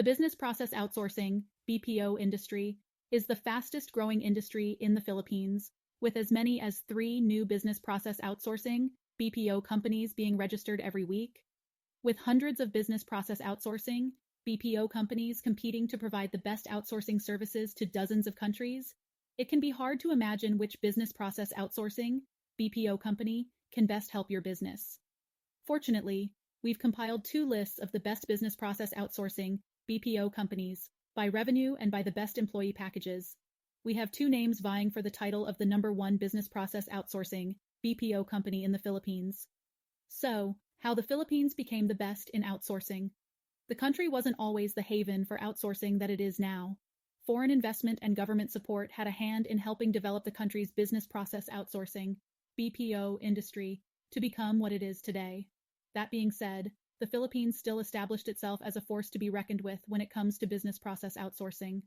The business process outsourcing (BPO) industry is the fastest growing industry in the Philippines, with as many as 3 new business process outsourcing (BPO) companies being registered every week. With hundreds of business process outsourcing (BPO) companies competing to provide the best outsourcing services to dozens of countries, it can be hard to imagine which business process outsourcing (BPO) company can best help your business. Fortunately, we've compiled 2 lists of the best business process outsourcing (BPO) companies by revenue and by the best employee packages. We have 2 names vying for the title of the number 1 business process outsourcing (BPO) company in the Philippines. So, how the Philippines became the best in outsourcing. The country wasn't always the haven for outsourcing that it is now. Foreign investment and government support had a hand in helping develop the country's business process outsourcing (BPO) industry to become what it is today. That being said, the Philippines still established itself as a force to be reckoned with when it comes to business process outsourcing.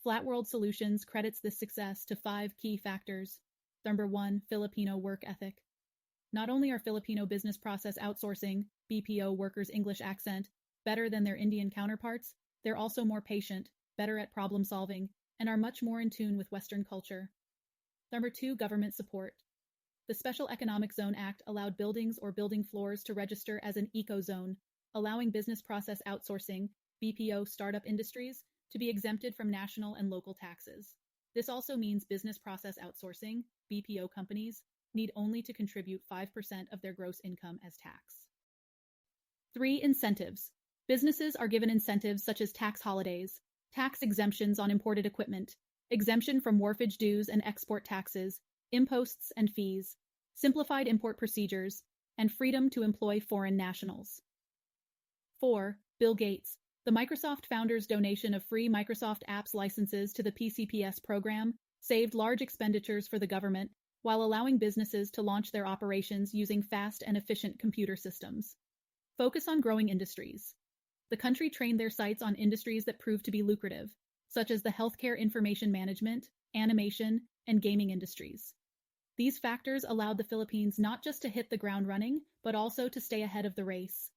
Flat World Solutions credits this success to 5 key factors. Number 1, Filipino work ethic. Not only are Filipino business process outsourcing (BPO) workers' English accent better than their Indian counterparts, they're also more patient, better at problem solving, and are much more in tune with Western culture. Number 2, government support. The Special Economic Zone Act allowed buildings or building floors to register as an eco-zone, allowing business process outsourcing (BPO) startup industries to be exempted from national and local taxes. This also means business process outsourcing (BPO) companies need only to contribute 5% of their gross income as tax. 3. Incentives. Businesses are given incentives such as tax holidays, tax exemptions on imported equipment, exemption from wharfage dues and export taxes, imposts and fees, simplified import procedures, and freedom to employ foreign nationals. 4. Bill Gates. The Microsoft founder's donation of free Microsoft Apps licenses to the PCPS program saved large expenditures for the government while allowing businesses to launch their operations using fast and efficient computer systems. Focus on growing industries. The country trained their sights on industries that proved to be lucrative, such as the healthcare information management, animation, and gaming industries. These factors allowed the Philippines not just to hit the ground running, but also to stay ahead of the race.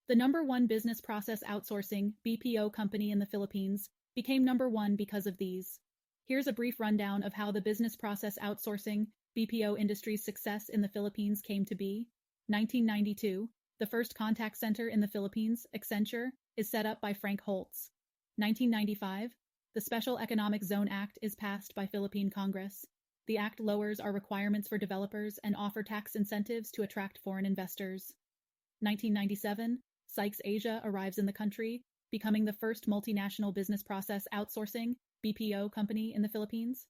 The number 1 business process outsourcing (BPO) company in the Philippines became number 1 because of these. Here's a brief rundown of how the business process outsourcing (BPO) industry's success in the Philippines came to be. 1992, the first contact center in the Philippines, Accenture, is set up by Frank Holtz. 1995, the Special Economic Zone Act is passed by Philippine Congress. The act lowers our requirements for developers and offer tax incentives to attract foreign investors. 1997, Sykes Asia arrives in the country, becoming the first multinational business process outsourcing (BPO) company in the Philippines.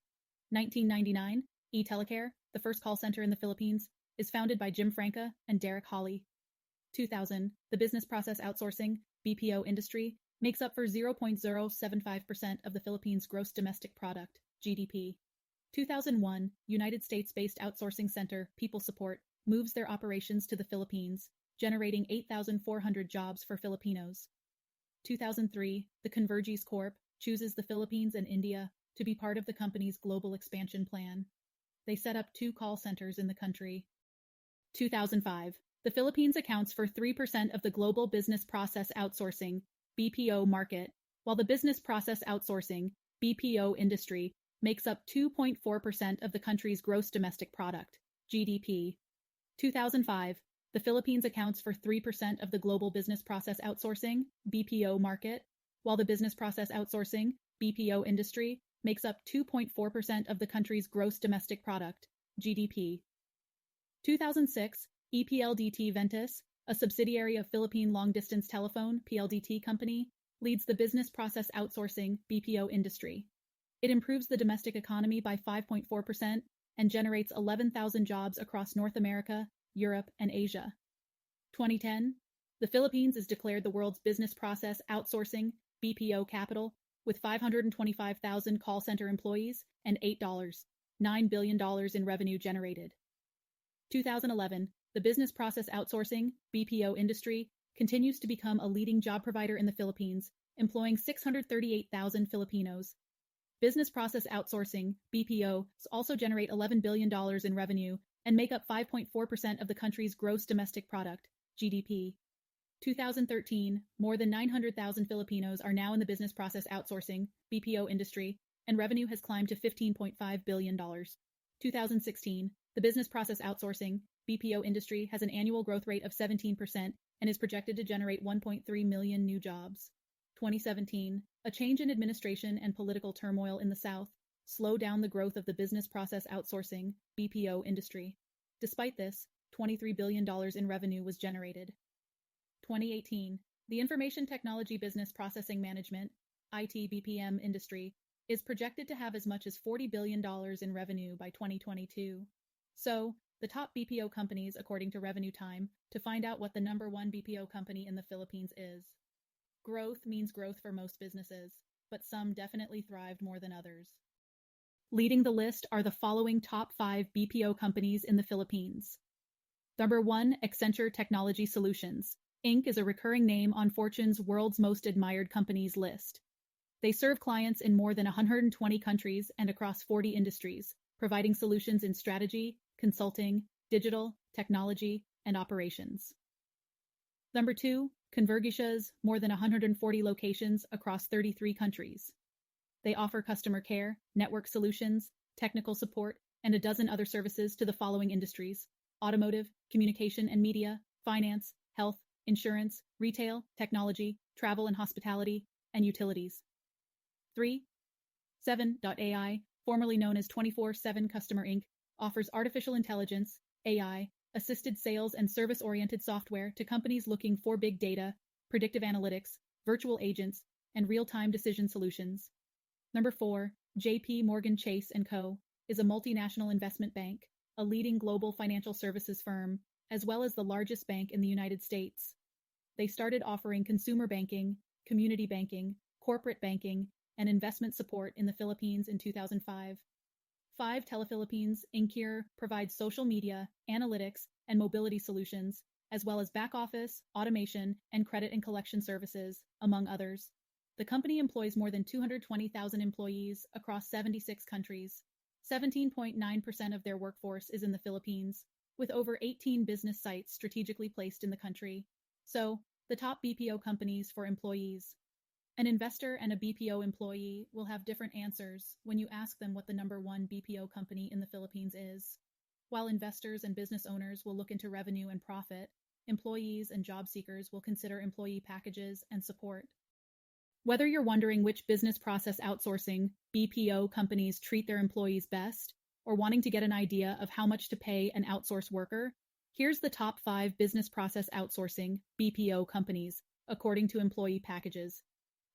1999, eTelecare, the first call center in the Philippines, is founded by Jim Franca and Derek Hawley. 2000, the business process outsourcing (BPO) industry makes up for 0.075% of the Philippines' gross domestic product (GDP). 2001, United States-based outsourcing center People Support moves their operations to the Philippines, generating 8,400 jobs for Filipinos. 2003, the Convergys Corp chooses the Philippines and India to be part of the company's global expansion plan. They set up 2 call centers in the country. 2005, the Philippines accounts for 3% of the global business process outsourcing (BPO) market, while the business process outsourcing (BPO) industry makes up 2.4% of the country's gross domestic product (GDP). 2005, the Philippines accounts for 3% of the global business process outsourcing (BPO) market, while the business process outsourcing (BPO) industry makes up 2.4% of the country's gross domestic product (GDP). 2006, EPLDT Ventus, a subsidiary of Philippine Long Distance Telephone (PLDT) company, leads the business process outsourcing (BPO) industry. It improves the domestic economy by 5.4% and generates 11,000 jobs across North America, Europe, and Asia. 2010, the Philippines is declared the world's business process outsourcing (BPO) capital with 525,000 call center employees and $9 billion in revenue generated. 2011, the business process outsourcing (BPO) industry continues to become a leading job provider in the Philippines, employing 638,000 Filipinos. Business process outsourcing (BPO) also generate $11 billion in revenue and make up 5.4% of the country's gross domestic product (GDP). 2013, more than 900,000 Filipinos are now in the business process outsourcing (BPO) industry, and revenue has climbed to $15.5 billion. 2016, the business process outsourcing (BPO) industry has an annual growth rate of 17% and is projected to generate 1.3 million new jobs. 2017, a change in administration and political turmoil in the South slowed down the growth of the business process outsourcing (BPO) industry. Despite this, $23 billion in revenue was generated. 2018, the information technology business processing management (IT BPM) industry is projected to have as much as $40 billion in revenue by 2022. So, the top BPO companies according to Revenue Time to find out what the number one BPO company in the Philippines is. Growth means growth for most businesses, but some definitely thrived more than others. Leading the list are the following top 5 BPO companies in the Philippines. Number 1, Accenture Technology Solutions, Inc. is a recurring name on Fortune's World's Most Admired Companies list. They serve clients in more than 120 countries and across 40 industries, providing solutions in strategy, consulting, digital, technology, and operations. Number 2, Convergicia's more than 140 locations across 33 countries. They offer customer care, network solutions, technical support, and a dozen other services to the following industries: automotive, communication and media, finance, health, insurance, retail, technology, travel and hospitality, and utilities. 3. 7.ai, formerly known as 24/7 Customer Inc., offers artificial intelligence, AI, assisted sales and service-oriented software to companies looking for big data, predictive analytics, virtual agents, and real-time decision solutions. Number 4, JP Morgan Chase & Co. is a multinational investment bank, a leading global financial services firm, as well as the largest bank in the United States. They started offering consumer banking, community banking, corporate banking, and investment support in the Philippines in 2005. 5 Telephilippines Incure provides social media, analytics, and mobility solutions, as well as back office, automation, and credit and collection services, among others. The company employs more than 220,000 employees across 76 countries. 17.9% of their workforce is in the Philippines, with over 18 business sites strategically placed in the country. So, the top BPO companies for employees. An investor and a BPO employee will have different answers when you ask them what the number one BPO company in the Philippines is. While investors and business owners will look into revenue and profit, employees and job seekers will consider employee packages and support. Whether you're wondering which business process outsourcing (BPO) companies treat their employees best, or wanting to get an idea of how much to pay an outsourced worker, here's the top 5 business process outsourcing (BPO) companies, according to employee packages.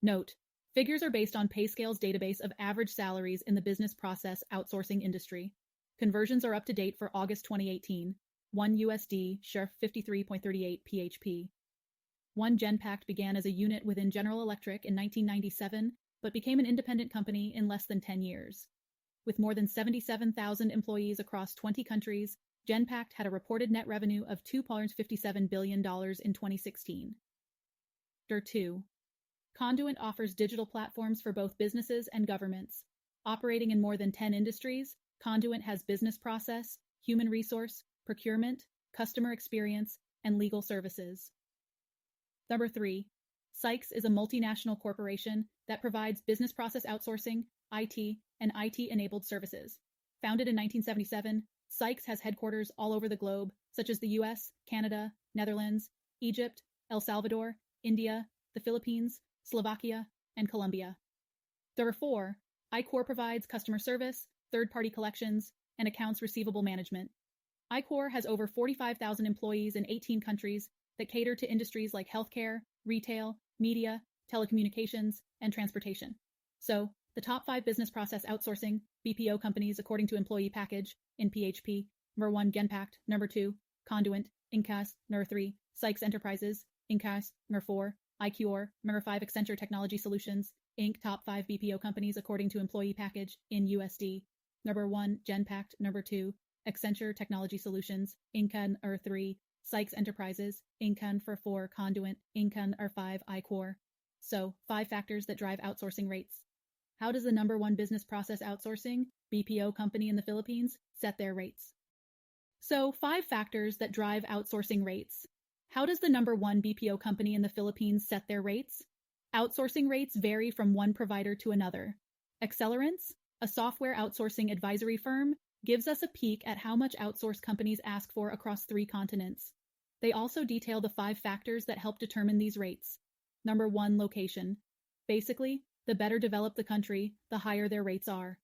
Note, figures are based on PayScale's database of average salaries in the business process outsourcing industry. Conversions are up to date for August 2018. 1 USD, Sheriff 53.38 PHP. 1 Genpact began as a unit within General Electric in 1997, but became an independent company in less than 10 years. With more than 77,000 employees across 20 countries, Genpact had a reported net revenue of $2.57 billion in 2016. 2. Conduent offers digital platforms for both businesses and governments. Operating in more than 10 industries, Conduent has business process, human resource, procurement, customer experience, and legal services. Number 3. Sykes is a multinational corporation that provides business process outsourcing, IT, and IT-enabled services. Founded in 1977, Sykes has headquarters all over the globe, such as the US, Canada, Netherlands, Egypt, El Salvador, India, the Philippines, Slovakia, and Colombia. Number 4. iCore provides customer service, third-party collections, and accounts receivable management. iCore has over 45,000 employees in 18 countries that cater to industries like healthcare, retail, media, telecommunications, and transportation. So, the top 5 business process outsourcing (BPO) companies according to employee package in PHP: number 1, Genpact; number 2, Conduent; Incas; number 3, Sykes Enterprises; Incas; number 4, iCure; number 5, Accenture Technology Solutions, Inc. Top 5 BPO companies according to employee package in USD: number 1, Genpact; number 2, Accenture Technology Solutions, Inc. or 3, Sykes Enterprises, Inc. for 4, Conduent, Inc. or 5, iCore. So, 5 factors that drive outsourcing rates. How does the number 1 business process outsourcing (BPO) company in the Philippines set their rates? So, 5 factors that drive outsourcing rates. How does the number one BPO company in the Philippines set their rates? Outsourcing rates vary from one provider to another. Accelerance, a software outsourcing advisory firm, gives us a peek at how much outsourced companies ask for across 3 continents. They also detail the 5 factors that help determine these rates. Number 1, location. Basically, the better developed the country, the higher their rates are.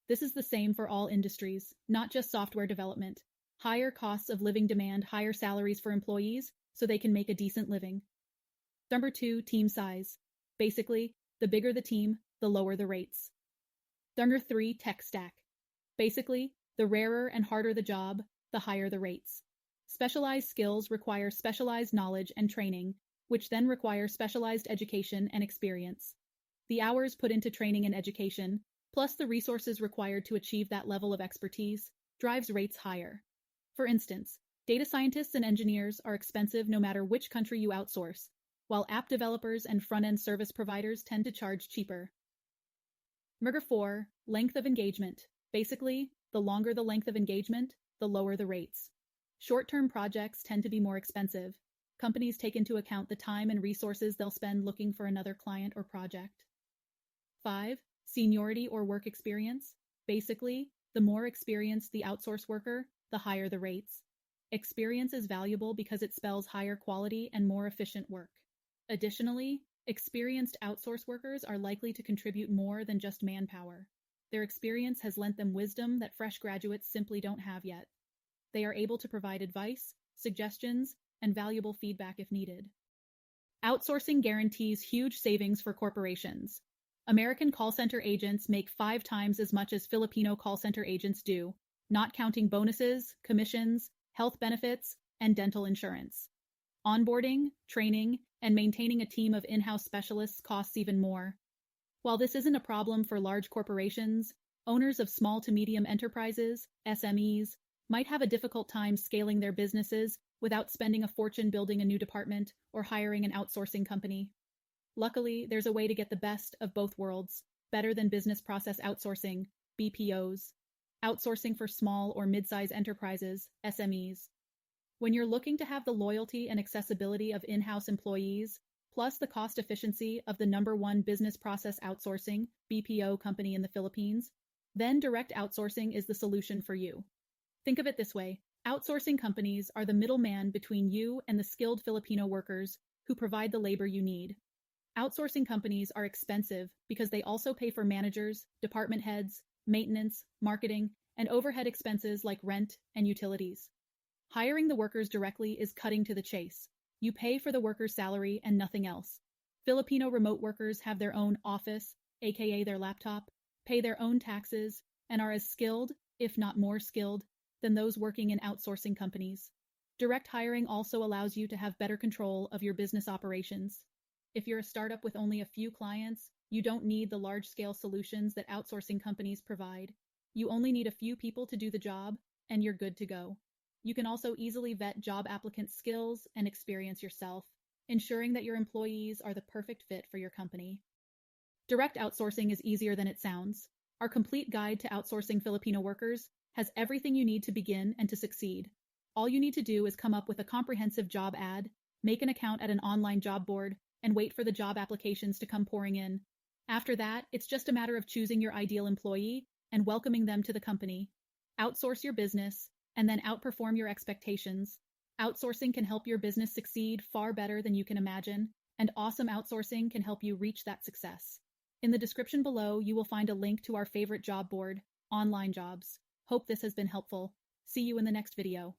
This is the same for all industries, not just software development. Higher costs of living demand higher salaries for employees so they can make a decent living. Number 2, team size. Basically, the bigger the team, the lower the rates. Number 3, tech stack. Basically, the rarer and harder the job, the higher the rates. Specialized skills require specialized knowledge and training, which then require specialized education and experience. The hours put into training and education, plus the resources required to achieve that level of expertise, drives rates higher. For instance, data scientists and engineers are expensive no matter which country you outsource, while app developers and front-end service providers tend to charge cheaper. Number 4, length of engagement. Basically, the longer the length of engagement, the lower the rates. Short-term projects tend to be more expensive. Companies take into account the time and resources they'll spend looking for another client or project. 5, seniority or work experience. Basically, the more experienced the outsourced worker, the higher the rates. Experience is valuable because it spells higher quality and more efficient work. Additionally, experienced outsource workers are likely to contribute more than just manpower. Their experience has lent them wisdom that fresh graduates simply don't have yet. They are able to provide advice, suggestions, and valuable feedback if needed. Outsourcing guarantees huge savings for corporations. American call center agents make 5 times as much as Filipino call center agents do, not counting bonuses, commissions, health benefits, and dental insurance. Onboarding, training, and maintaining a team of in-house specialists costs even more. While this isn't a problem for large corporations, owners of small to medium enterprises, SMEs, might have a difficult time scaling their businesses without spending a fortune building a new department or hiring an outsourcing company. Luckily, there's a way to get the best of both worlds, better than business process outsourcing, BPOs, outsourcing for small or mid-size enterprises, SMEs. When you're looking to have the loyalty and accessibility of in-house employees, plus the cost efficiency of the number one business process outsourcing, BPO company in the Philippines, then direct outsourcing is the solution for you. Think of it this way. Outsourcing companies are the middleman between you and the skilled Filipino workers who provide the labor you need. Outsourcing companies are expensive because they also pay for managers, department heads, maintenance, marketing, and overhead expenses like rent and utilities. Hiring the workers directly is cutting to the chase. You pay for the worker's salary and nothing else. Filipino remote workers have their own office, aka their laptop, pay their own taxes, and are as skilled, if not more skilled, than those working in outsourcing companies. Direct hiring also allows you to have better control of your business operations. If you're a startup with only a few clients, you don't need the large-scale solutions that outsourcing companies provide. You only need a few people to do the job, and you're good to go. You can also easily vet job applicant skills and experience yourself, ensuring that your employees are the perfect fit for your company. Direct outsourcing is easier than it sounds. Our complete guide to outsourcing Filipino workers has everything you need to begin and to succeed. All you need to do is come up with a comprehensive job ad, make an account at an online job board, and wait for the job applications to come pouring in. After that, it's just a matter of choosing your ideal employee and welcoming them to the company. Outsource your business, and then outperform your expectations. Outsourcing can help your business succeed far better than you can imagine, and awesome outsourcing can help you reach that success. In the description below, you will find a link to our favorite job board, Online Jobs. Hope this has been helpful. See you in the next video.